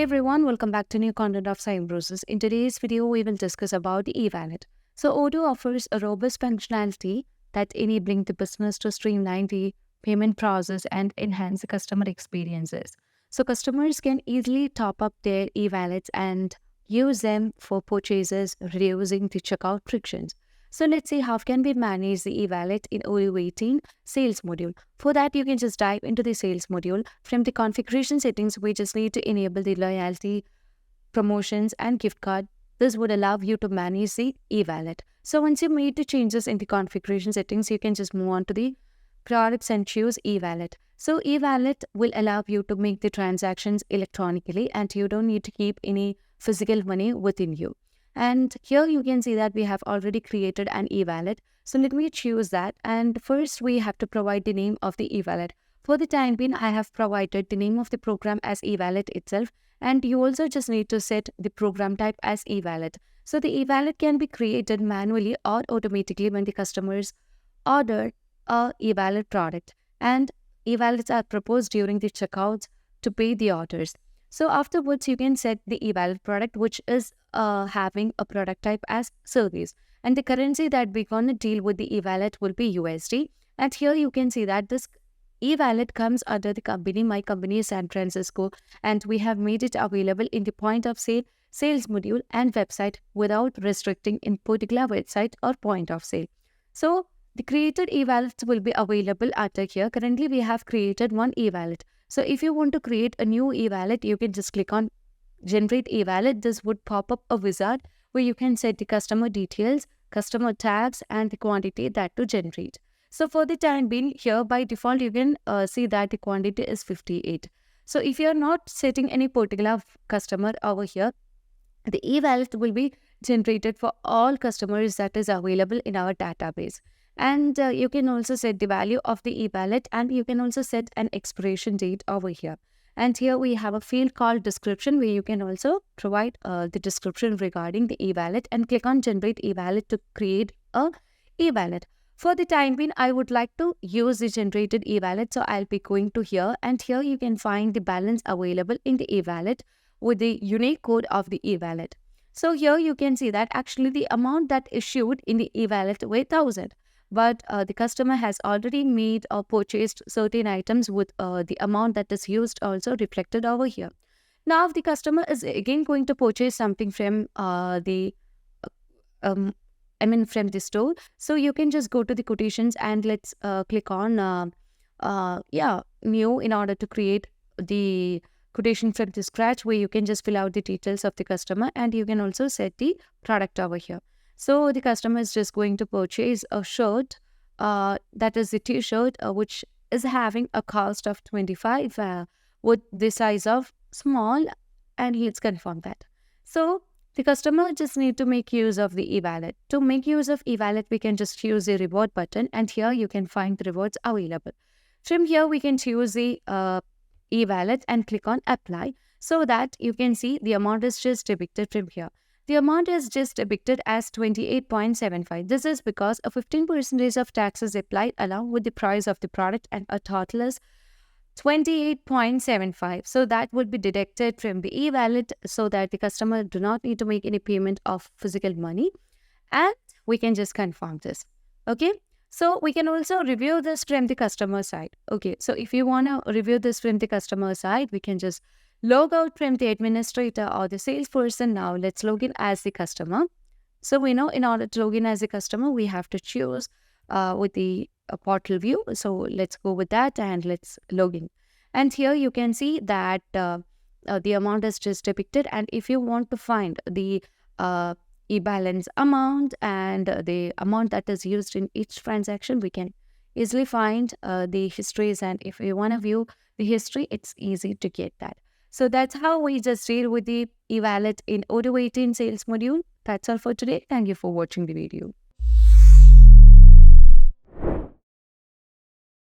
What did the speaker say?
Everyone, welcome back to new content of Cybrosys. In today's video, we will discuss about the eWallet. So Odoo offers a robust functionality that enabling the business to streamline the payment process and enhance the customer experiences. So customers can easily top up their eWallets and use them for purchases, reducing the checkout frictions. So let's see how can we manage the eWallet in Odoo 18 sales module. For that, you can just dive into the sales module. From the configuration settings, we just need to enable the loyalty, promotions and gift card. This would allow you to manage the eWallet. So once you made the changes in the configuration settings, you can just move on to the products and choose eWallet. So eWallet will allow you to make the transactions electronically and you don't need to keep any physical money within you. And here you can see that we have already created an eWallet. So let me choose that. And first we have to provide the name of the eWallet. For the time being, I have provided the name of the program as eWallet itself. And you also just need to set the program type as eWallet. So the eWallet can be created manually or automatically when the customers order a eWallet product. And eWallets are proposed during the checkouts to pay the orders. So afterwards, you can set the eWallet product, which is having a product type as service. And the currency that we're going to deal with the eWallet will be USD. And here you can see that this eWallet comes under the company. My company is San Francisco. And we have made it available in the point of sale, sales module and website without restricting in particular website or point of sale. So the created eWallets will be available under here. Currently, we have created one eWallet. So if you want to create a new eWallet, you can just click on Generate eWallet. This would pop up a wizard where you can set the customer details, customer tags, and the quantity that to generate. So for the time being, here by default, you can see that the quantity is 58. So if you are not setting any particular customer over here, the eWallet will be generated for all customers that is available in our database. And you can also set the value of the eWallet and you can also set an expiration date over here. And here we have a field called description where you can also provide the description regarding the eWallet and click on generate eWallet to create a eWallet. For the time being, I would like to use the generated eWallet. So I'll be going to here and here you can find the balance available in the eWallet with the unique code of the eWallet. So here you can see that actually the amount that issued in the eWallet were 1,000. But the customer has already made or purchased certain items with the amount that is used also reflected over here. Now, if the customer is again going to purchase something from from the store, so you can just go to the quotations and let's click on new in order to create the quotation from the scratch where you can just fill out the details of the customer and you can also set the product over here. So the customer is just going to purchase a shirt, that is the t-shirt, which is having a cost of 25 with the size of small, and let's confirm that. So the customer just need to make use of the eWallet. To make use of eWallet, we can just use the reward button and here you can find the rewards available. From here, we can choose the eWallet and click on apply so that you can see the amount is just depicted from here. The amount is just depicted as 28.75. This is because a 15% of tax is applied along with the price of the product and a total is 28.75. So that would be deducted from the eWallet so that the customer do not need to make any payment of physical money. And we can just confirm this. Okay. So we can also review this from the customer side. Okay. So if you want to review this from the customer side, we can just log out from the administrator or the salesperson. Now let's log in as the customer. So we know in order to log in as a customer, we have to choose with the portal view. So let's go with that and let's log in. And here you can see that the amount is just depicted. And if you want to find the e-balance amount and the amount that is used in each transaction, we can easily find the histories. And if you want to view the history, it's easy to get that. So that's how we just deal with the eWallet in Odoo 18 sales module. That's all for today. Thank you for watching the video.